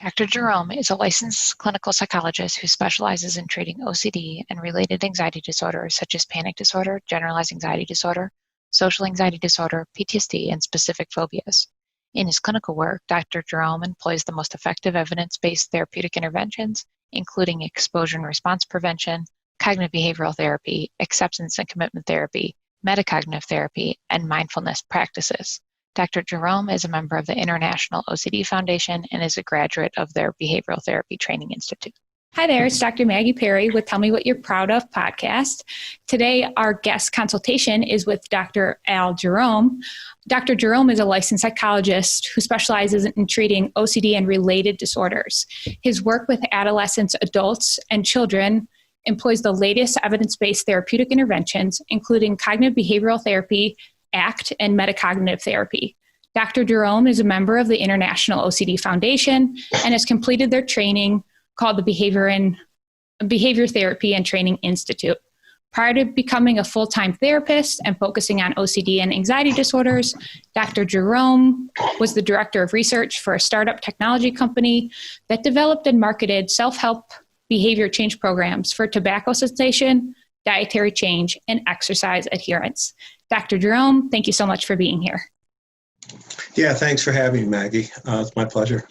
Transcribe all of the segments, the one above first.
Dr. Jerome is a licensed clinical psychologist who specializes in treating OCD and related anxiety disorders such as panic disorder, generalized anxiety disorder, social anxiety disorder, PTSD, and specific phobias. In his clinical work, Dr. Jerome employs the most effective evidence-based therapeutic interventions, including exposure and response prevention, cognitive behavioral therapy, acceptance and commitment therapy, metacognitive therapy, and mindfulness practices. Dr. Jerome is a member of the International OCD Foundation and is a graduate of their Behavioral Therapy Training Institute. Hi there, it's Dr. Maggie Perry with Tell Me What You're Proud Of podcast. Today, our guest consultation is with Dr. Al Jerome. Dr. Jerome is a licensed psychologist who specializes in treating OCD and related disorders. His work with adolescents, adults, and children employs the latest evidence-based therapeutic interventions, including cognitive behavioral therapy, ACT, and metacognitive therapy. Dr. Jerome is a member of the International OCD Foundation and has completed their training called the Behavior Therapy and Training Institute. Prior to becoming a full-time therapist and focusing on OCD and anxiety disorders, Dr. Jerome was the director of research for a startup technology company that developed and marketed self-help behavior change programs for tobacco cessation, dietary change, and exercise adherence. Dr. Jerome, thank you so much for being here. Yeah, thanks for having me, Maggie. It's my pleasure.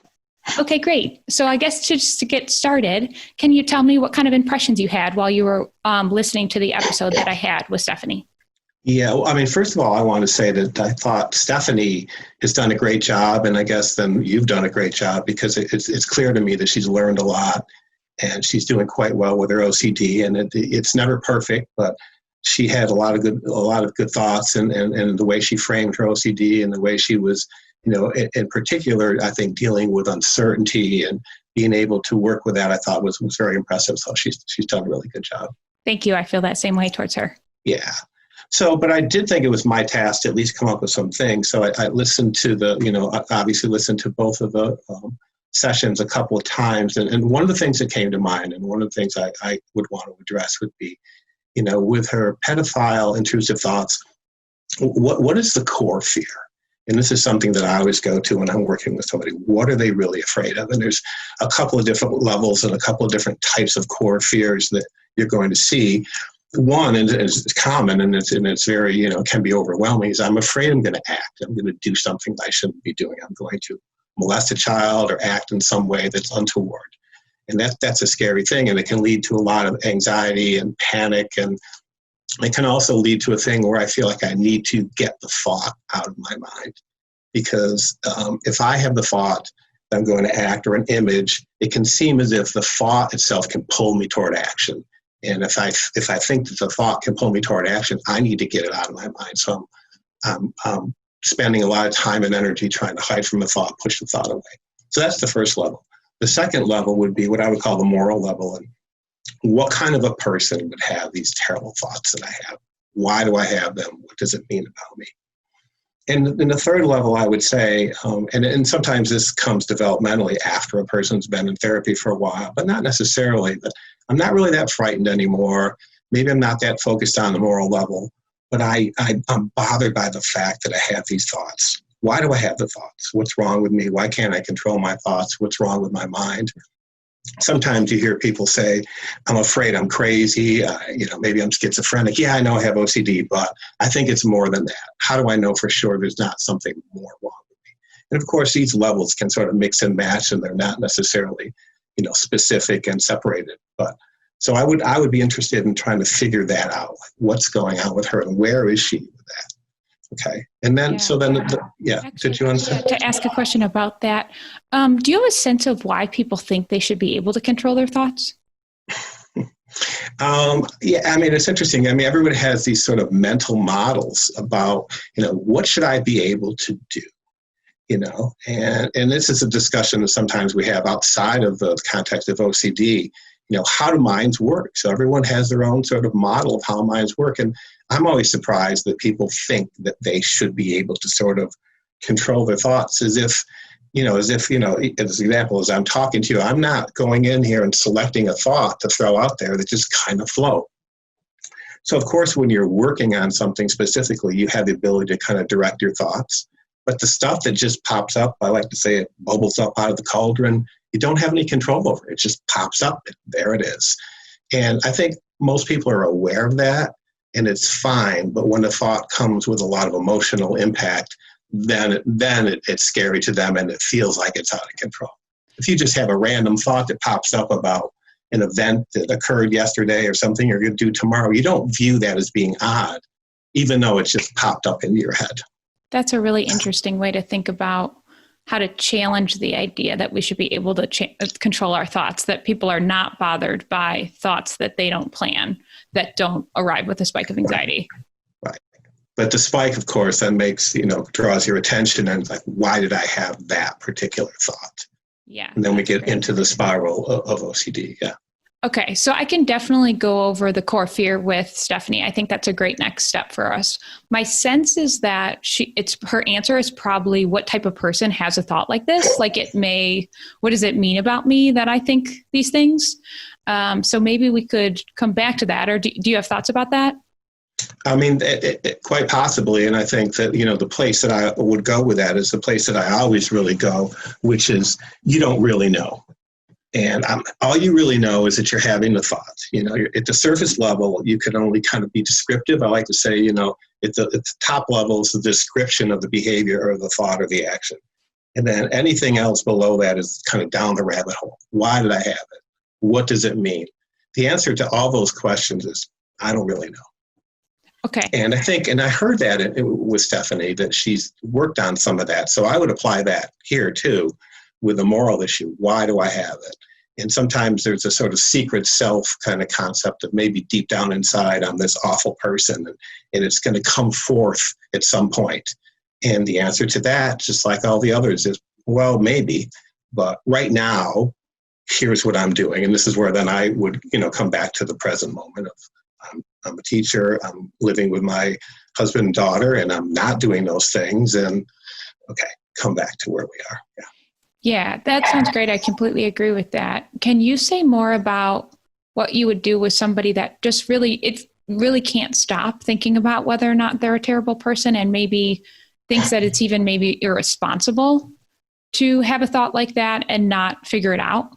Okay, great. So I guess just to get started, can you tell me what kind of impressions you had while you were listening to the episode that I had with Stephanie? Yeah, well, I mean, first of all, I want to say that I thought Stephanie has done a great job, and I guess then you've done a great job because it's clear to me that she's learned a lot, and she's doing quite well with her OCD, and it's never perfect, but she had a lot of good thoughts, and the way she framed her OCD and the way she was, in particular, I think dealing with uncertainty and being able to work with that, I thought was very impressive. So she's done a really good job. Thank you. I feel that same way towards her. Yeah. So, but I did think it was my task to at least come up with some things. So I listened to obviously listened to both of the sessions a couple of times. And one of the things that came to mind, and one of the things I would want to address would be, with her pedophile intrusive thoughts, what is the core fear? And this is something that I always go to when I'm working with somebody. What are they really afraid of? And there's a couple of different levels and a couple of different types of core fears that you're going to see. One, and it's common, and it's very, can be overwhelming, is I'm afraid I'm going to act. I'm going to do something I shouldn't be doing. I'm going to molest a child or act in some way that's untoward. And that's a scary thing, and it can lead to a lot of anxiety and panic, and it can also lead to a thing where I feel like I need to get the thought out of my mind. Because if I have the thought that I'm going to act or an image, it can seem as if the thought itself can pull me toward action. And if I think that the thought can pull me toward action, I need to get it out of my mind. So I'm spending a lot of time and energy trying to hide from the thought, push the thought away. So that's the first level. The second level would be what I would call the moral level. And what kind of a person would have these terrible thoughts that I have? Why do I have them? What does it mean about me? And in the third level, I would say, and sometimes this comes developmentally after a person's been in therapy for a while, but not necessarily. But I'm not really that frightened anymore. Maybe I'm not that focused on the moral level, but I'm bothered by the fact that I have these thoughts. Why do I have the thoughts? What's wrong with me? Why can't I control my thoughts? What's wrong with my mind? Sometimes you hear people say, I'm afraid I'm crazy. Maybe I'm schizophrenic. Yeah, I know I have OCD, but I think it's more than that. How do I know for sure there's not something more wrong with me? And of course, these levels can sort of mix and match, and they're not necessarily, specific and separated. But so I would be interested in trying to figure that out. Like what's going on with her and where is she with that? Okay. And then, Actually, did you understand? To ask a question about that, do you have a sense of why people think they should be able to control their thoughts? It's interesting. Everybody has these sort of mental models about, what should I be able to do? And this is a discussion that sometimes we have outside of the context of OCD. How do minds work? So everyone has their own sort of model of how minds work. And I'm always surprised that people think that they should be able to sort of control their thoughts as if, as an example, as I'm talking to you, I'm not going in here and selecting a thought to throw out there that just kind of flow. So of course, when you're working on something specifically, you have the ability to kind of direct your thoughts. But the stuff that just pops up, I like to say it bubbles up out of the cauldron, you don't have any control over it. It just pops up, and there it is. And I think most people are aware of that, and it's fine. But when the thought comes with a lot of emotional impact, then it's scary to them, and it feels like it's out of control. If you just have a random thought that pops up about an event that occurred yesterday or something you're going to do tomorrow, you don't view that as being odd, even though it's just popped up into your head. That's a really interesting way to think about how to challenge the idea that we should be able to control our thoughts, that people are not bothered by thoughts that they don't plan, that don't arrive with a spike of anxiety. Right. But the spike, of course, then draws your attention, and it's like, why did I have that particular thought? Yeah. And then we get into the spiral of OCD. Yeah. Okay, so I can definitely go over the core fear with Stephanie. I think that's a great next step for us. My sense is that her answer is probably what type of person has a thought like this. Like what does it mean about me that I think these things? So maybe we could come back to that, or do you have thoughts about that? I mean, quite possibly. And I think that, the place that I would go with that is the place that I always really go, which is you don't really know. And all you really know is that you're having the thought. At the surface level, you can only kind of be descriptive. I like to say, at the top level is the description of the behavior or the thought or the action. And then anything else below that is kind of down the rabbit hole. Why did I have it? What does it mean? The answer to all those questions is, I don't really know. Okay. And I heard that with Stephanie, that she's worked on some of that. So I would apply that here too, with a moral issue. Why do I have it? And sometimes there's a sort of secret self kind of concept of maybe deep down inside I'm this awful person, and it's going to come forth at some point. And the answer to that, just like all the others, is, well, maybe, but right now, here's what I'm doing. And this is where then I would, come back to the present moment of I'm a teacher, I'm living with my husband and daughter, and I'm not doing those things. And okay, come back to where we are. Yeah. Yeah, that sounds great. I completely agree with that. Can you say more about what you would do with somebody that just really can't stop thinking about whether or not they're a terrible person, and maybe thinks that it's even maybe irresponsible to have a thought like that and not figure it out?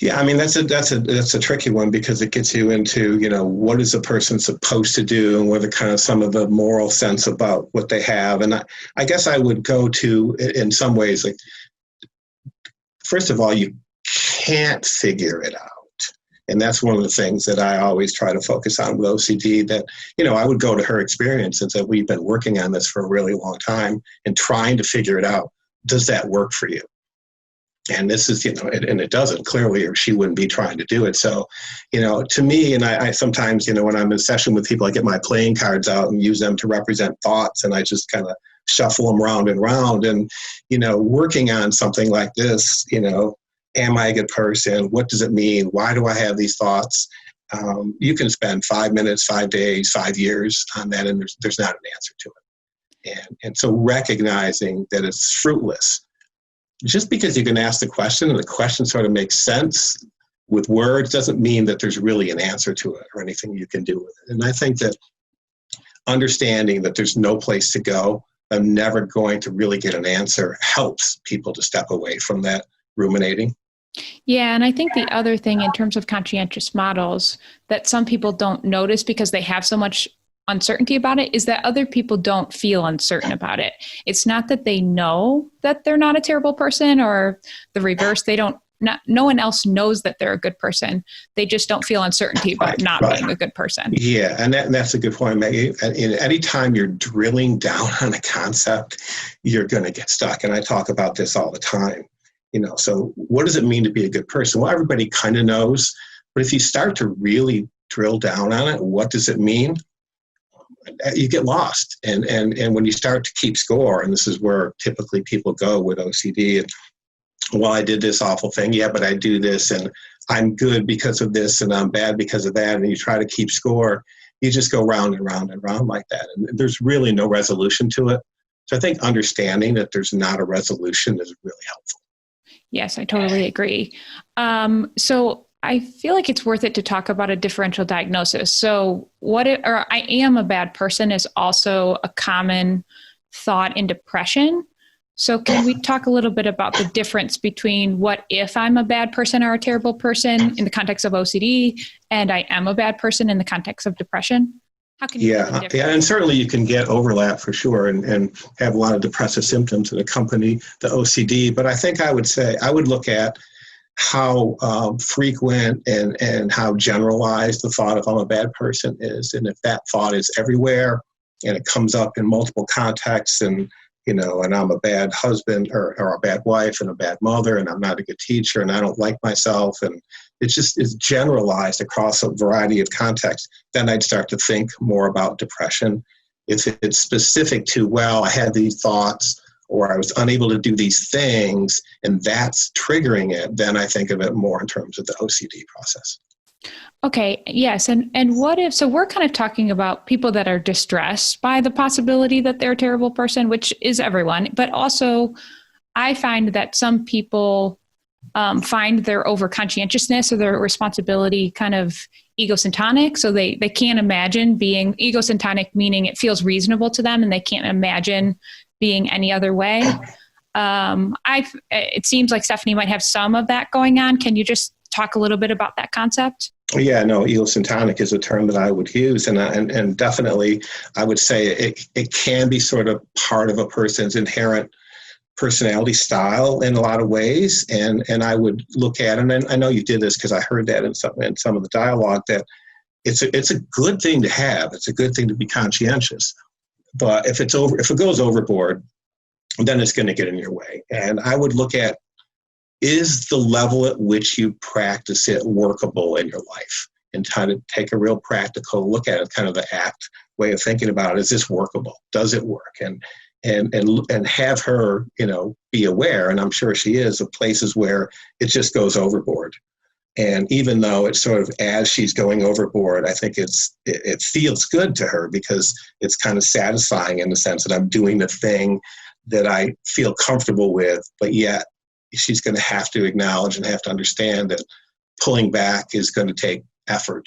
Yeah, I mean, that's a tricky one, because it gets you into, what is a person supposed to do, and what are kind of some of the moral sense about what they have. And I guess I would go to, in some ways, like, first of all, you can't figure it out. And that's one of the things that I always try to focus on with OCD, that, I would go to her experience and say, we've been working on this for a really long time and trying to figure it out. Does that work for you? And this is, and it doesn't, clearly, or she wouldn't be trying to do it. So, to me, and I sometimes, when I'm in session with people, I get my playing cards out and use them to represent thoughts, and I just kind of shuffle them round and round. And, working on something like this, am I a good person? What does it mean? Why do I have these thoughts? You can spend 5 minutes, 5 days, 5 years on that, and there's not an answer to it. And so recognizing that it's fruitless. Just because you can ask the question and the question sort of makes sense with words doesn't mean that there's really an answer to it or anything you can do with it. And I think that understanding that there's no place to go, I'm never going to really get an answer, helps people to step away from that ruminating. Yeah, and I think the other thing in terms of conscientious models that some people don't notice because they have so much uncertainty about it is that other people don't feel uncertain about it. It's not that they know that they're not a terrible person, or the reverse. No one else knows that they're a good person. They just don't feel uncertainty about being a good person. Yeah, and that's a good point, Maggie. Anytime you're drilling down on a concept, you're going to get stuck. And I talk about this all the time. So what does it mean to be a good person? Well, everybody kind of knows, but if you start to really drill down on it, what does it mean? You get lost. And when you start to keep score, and this is where typically people go with OCD, and, well, I did this awful thing. Yeah, but I do this, and I'm good because of this, and I'm bad because of that. And you try to keep score. You just go round and round and round like that. And there's really no resolution to it. So I think understanding that there's not a resolution is really helpful. Yes, I totally agree. So I feel like it's worth it to talk about a differential diagnosis. So I am a bad person is also a common thought in depression. So can we talk a little bit about the difference between what if I'm a bad person or a terrible person in the context of OCD and I am a bad person in the context of depression? How can you and certainly you can get overlap for sure and have a lot of depressive symptoms that accompany the OCD. But I think I would look at how frequent and how generalized the thought of I'm a bad person is. And if that thought is everywhere and it comes up in multiple contexts and and I'm a bad husband or a bad wife and a bad mother and I'm not a good teacher and I don't like myself and it just is generalized across a variety of contexts, then I'd start to think more about depression. If it's specific to, well, I had these thoughts or I was unable to do these things and that's triggering it, then I think of it more in terms of the OCD process. Okay, yes. And what if, so we're kind of talking about people that are distressed by the possibility that they're a terrible person, which is everyone, but also I find that some people find their over-conscientiousness or their responsibility kind of egocentric. So they can't imagine being egocentric, meaning it feels reasonable to them and they can't imagine being any other way. It seems like Stephanie might have some of that going on. Can you just talk a little bit about that concept? Yeah, no, egocentric is a term that I would use, and definitely I would say it can be sort of part of a person's inherent personality style in a lot of ways, and I would look at it, and I know you did this because I heard that in some of the dialogue, that it's a good thing to have. It's a good thing to be conscientious, but if it goes overboard, then it's going to get in your way. And I would look at, is the level at which you practice it workable in your life? And try to take a real practical look at it, kind of the ACT way of thinking about it. Is this workable? Does it work? And have her, be aware, and I'm sure she is, of places where it just goes overboard. And even though it's sort of as she's going overboard, I think it feels good to her because it's kind of satisfying in the sense that I'm doing the thing that I feel comfortable with, but yet she's going to have to acknowledge and have to understand that pulling back is going to take effort,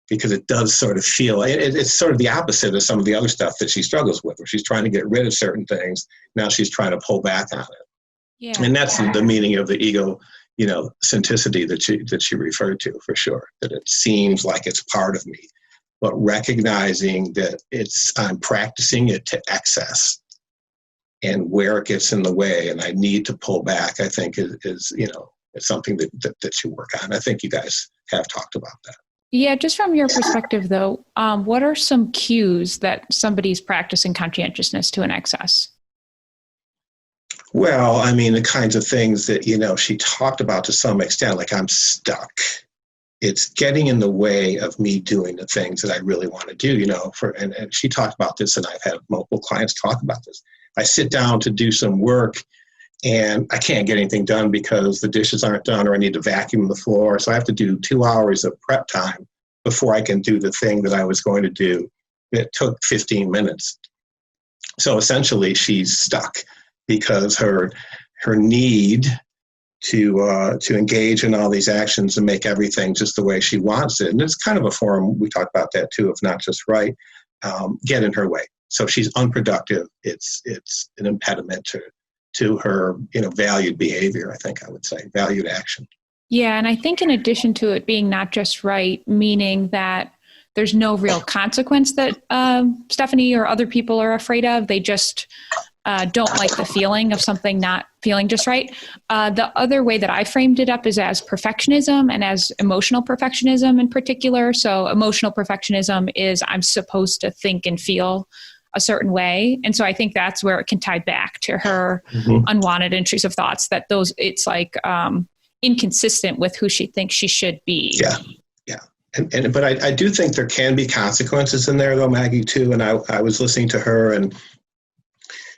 because it does sort of feel, it's sort of the opposite of some of the other stuff that she struggles with, where she's trying to get rid of certain things. Now she's trying to pull back on it. Yeah. And that's the meaning of the ego, centricity that she referred to, for sure, that it seems like it's part of me, but recognizing that I'm practicing it to excess. And where it gets in the way and I need to pull back, I think is it's something that you work on. I think you guys have talked about that. Yeah, just from your perspective though, what are some cues that somebody's practicing conscientiousness to an excess? Well, I mean, the kinds of things that, she talked about to some extent, like I'm stuck. It's getting in the way of me doing the things that I really want to do, and she talked about this, and I've had multiple clients talk about this. I sit down to do some work and I can't get anything done because the dishes aren't done or I need to vacuum the floor. So I have to do 2 hours of prep time before I can do the thing that I was going to do. It took 15 minutes. So essentially she's stuck because her need to engage in all these actions and make everything just the way she wants it. And it's kind of a form, we talked about that too, of not just right, get in her way. So she's unproductive. It's an impediment to her, valued behavior, I think I would say, valued action. Yeah, and I think in addition to it being not just right, meaning that there's no real consequence that Stephanie or other people are afraid of. They just don't like the feeling of something not feeling just right. The other way that I framed it up is as perfectionism and as emotional perfectionism in particular. So emotional perfectionism is I'm supposed to think and feel a certain way. And so I think that's where it can tie back to her unwanted intrusive thoughts, that it's like inconsistent with who she thinks she should be. Yeah. But I do think there can be consequences in there though, Maggie, too. And I was listening to her, and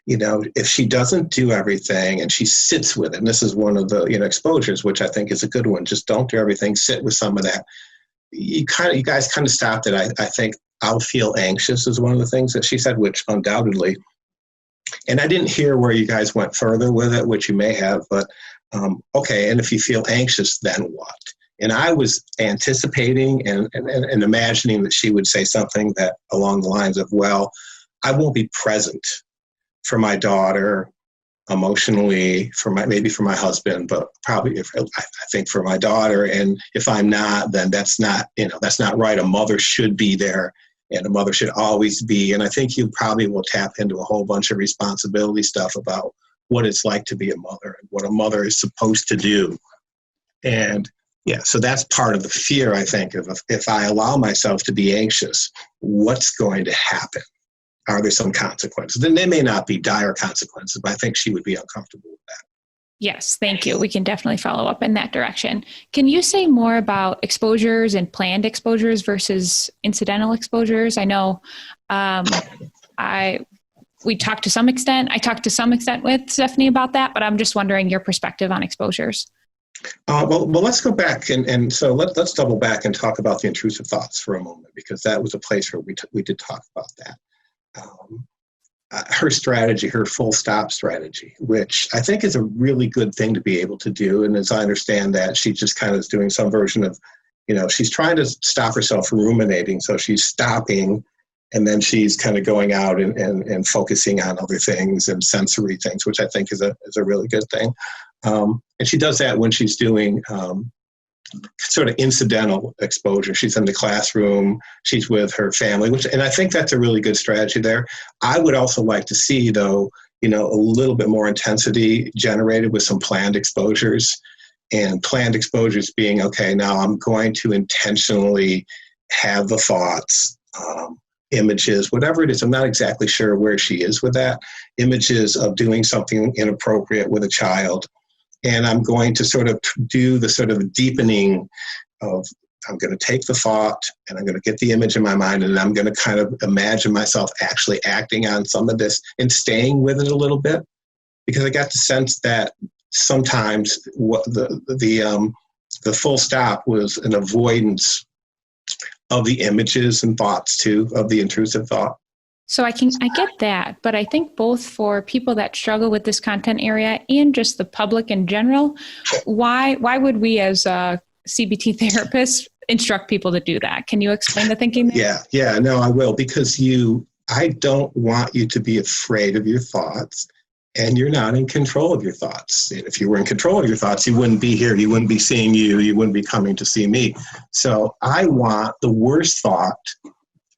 if she doesn't do everything and she sits with it, and this is one of the exposures, which I think is a good one, just don't do everything, sit with some of that. You guys kind of stopped it. I think I'll feel anxious is one of the things that she said, which undoubtedly, and I didn't hear where you guys went further with it, which you may have, but okay, and if you feel anxious, then what? And I was anticipating and imagining that she would say something that along the lines of, well, I won't be present for my daughter, emotionally, maybe for my husband, but probably I think for my daughter. And if I'm not, then that's not right. A mother should be there, and a mother should always be. And I think you probably will tap into a whole bunch of responsibility stuff about what it's like to be a mother and what a mother is supposed to do. And yeah, so that's part of the fear, I think, of if I allow myself to be anxious, what's going to happen? Are there some consequences? Then they may not be dire consequences, but I think she would be uncomfortable with that. Yes, thank you. We can definitely follow up in that direction. Can you say more about exposures and planned exposures versus incidental exposures? I know we talked to some extent. I talked to some extent with Stephanie about that, but I'm just wondering your perspective on exposures. Well, let's go back and so let's double back and talk about the intrusive thoughts for a moment, because that was a place where we did talk about that. Her strategy, her full stop strategy, which I think is a really good thing to be able to do. And as I understand that, she just kind of is doing some version of, she's trying to stop herself from ruminating. So she's stopping, and then she's kind of going out and focusing on other things and sensory things, which I think is a really good thing. And she does that when she's doing sort of incidental exposure. She's in the classroom, she's with her family, and I think that's a really good strategy there. I would also like to see, though, a little bit more intensity generated with some planned exposures, and planned exposures being, okay, now I'm going to intentionally have the thoughts, images, whatever it is. I'm not exactly sure where she is with that. Images of doing something inappropriate with a child. And I'm going to sort of do the sort of deepening of, I'm going to take the thought and I'm going to get the image in my mind, and I'm going to kind of imagine myself actually acting on some of this and staying with it a little bit, because I got the sense that sometimes what the full stop was an avoidance of the images and thoughts too, of the intrusive thought. So I get that, but I think both for people that struggle with this content area and just the public in general, why would we as CBT therapists instruct people to do that? Can you explain the thinking there? Yeah, no, I will, because I don't want you to be afraid of your thoughts, and you're not in control of your thoughts. If you were in control of your thoughts, you wouldn't be here, you wouldn't be seeing you wouldn't be coming to see me. So I want the worst thought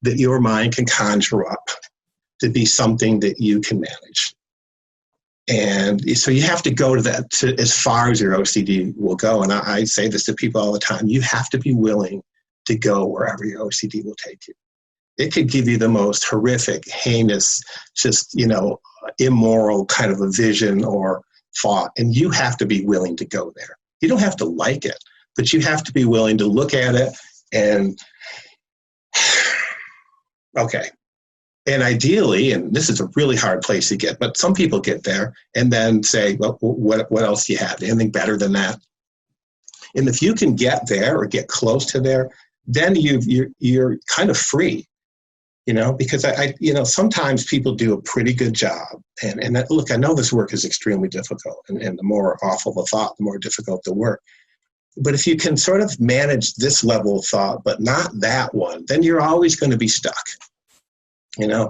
that your mind can conjure up to be something that you can manage. And so you have to go to that, to as far as your OCD will go. And I say this to people all the time, you have to be willing to go wherever your OCD will take you. It could give you the most horrific, heinous, just, immoral kind of a vision or thought. And you have to be willing to go there. You don't have to like it, but you have to be willing to look at it and, okay. And ideally, and this is a really hard place to get, but some people get there and then say, well, what else do you have? Anything better than that? And if you can get there or get close to there, then you're kind of free, because I sometimes people do a pretty good job. And look, I know this work is extremely difficult, and the more awful the thought, the more difficult the work. But if you can sort of manage this level of thought, but not that one, then you're always going to be stuck.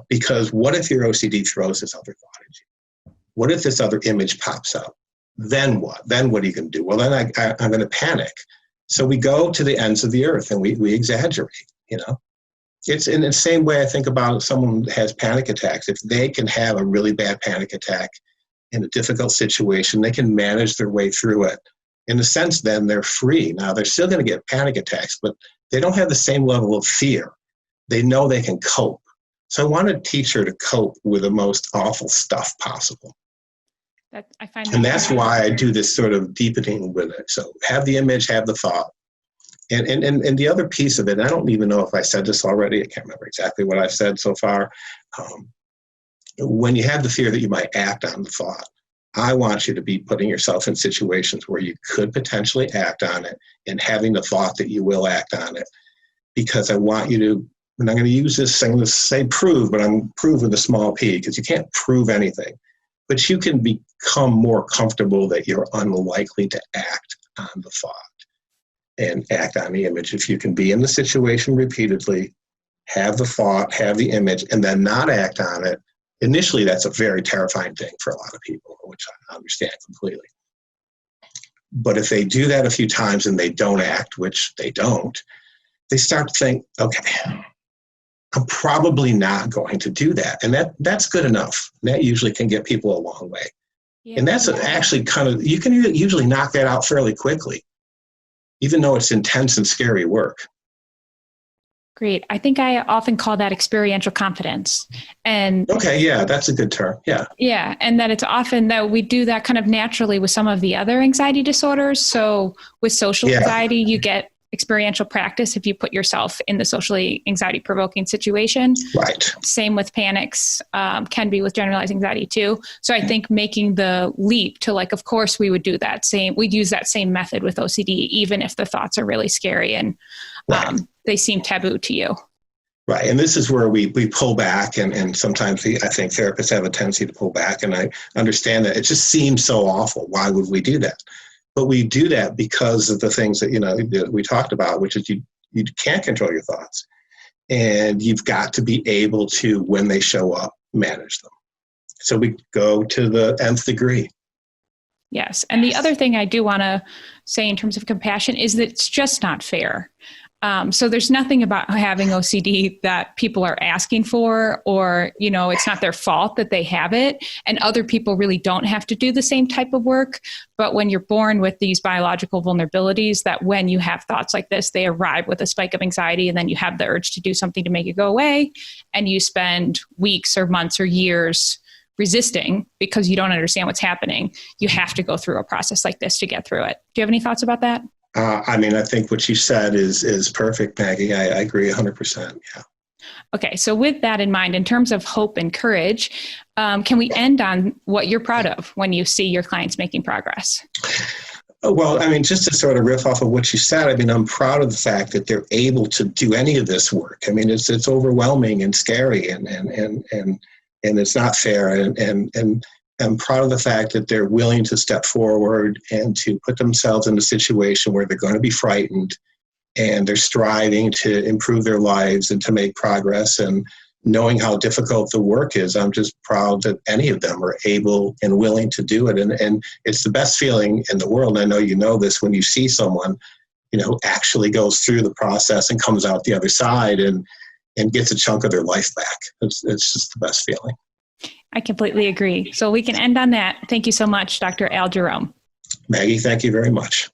Because what if your OCD throws this other thought at you? What if this other image pops up? Then what? Then what are you going to do? Well, then I'm going to panic. So we go to the ends of the earth and we exaggerate, It's in the same way I think about someone who has panic attacks. If they can have a really bad panic attack in a difficult situation, they can manage their way through it. In a sense, then they're free. Now, they're still going to get panic attacks, but they don't have the same level of fear. They know they can cope. So I want to teach her to cope with the most awful stuff possible. And that's why I do this sort of deepening with it. So have the image, have the thought. And the other piece of it, I don't even know if I said this already. I can't remember exactly what I've said so far. When you have the fear that you might act on the thought, I want you to be putting yourself in situations where you could potentially act on it and having the thought that you will act on it. Because I want you to, and I'm going to use this thing to say prove, but I'm prove with a small p, because you can't prove anything. But you can become more comfortable that you're unlikely to act on the thought and act on the image. If you can be in the situation repeatedly, have the thought, have the image, and then not act on it, initially that's a very terrifying thing for a lot of people, which I understand completely. But if they do that a few times and they don't act, which they don't, they start to think, okay, I'm probably not going to do that. And that's good enough. That usually can get people a long way. Yeah. And that's actually you can usually knock that out fairly quickly, even though it's intense and scary work. Great. I think I often call that experiential confidence. And okay, yeah, that's a good term. Yeah. Yeah. And that it's often that we do that kind of naturally with some of the other anxiety disorders. So with social anxiety, you get experiential practice if you put yourself in the socially anxiety provoking situation. Right. Same with panics, can be with generalized anxiety too. So I think making the leap to of course we would do we'd use that same method with OCD, even if the thoughts are really scary and they seem taboo to you. Right. And this is where we pull back and sometimes I think therapists have a tendency to pull back, and I understand that it just seems so awful. Why would we do that? But we do that because of the things that, we talked about, which is you can't control your thoughts, and you've got to be able to, when they show up, manage them. So we go to the nth degree. Yes. And the other thing I do want to say in terms of compassion is that it's just not fair. So there's nothing about having OCD that people are asking for, or, it's not their fault that they have it. And other people really don't have to do the same type of work. But when you're born with these biological vulnerabilities, that when you have thoughts like this, they arrive with a spike of anxiety, and then you have the urge to do something to make it go away. And you spend weeks or months or years resisting because you don't understand what's happening. You have to go through a process like this to get through it. Do you have any thoughts about that? I think what you said is perfect, Maggie. I agree 100%. Yeah. Okay. So with that in mind, in terms of hope and courage, can we end on what you're proud of when you see your clients making progress? Well, just to sort of riff off of what you said, I'm proud of the fact that they're able to do any of this work. It's overwhelming and scary and it's not fair. And I'm proud of the fact that they're willing to step forward and to put themselves in a situation where they're going to be frightened, and they're striving to improve their lives and to make progress. And knowing how difficult the work is, I'm just proud that any of them are able and willing to do it. And it's the best feeling in the world. I know you know this, when you see someone, who actually goes through the process and comes out the other side and gets a chunk of their life back. It's just the best feeling. I completely agree. So we can end on that. Thank you so much, Dr. Al Jerome. Maggie, thank you very much.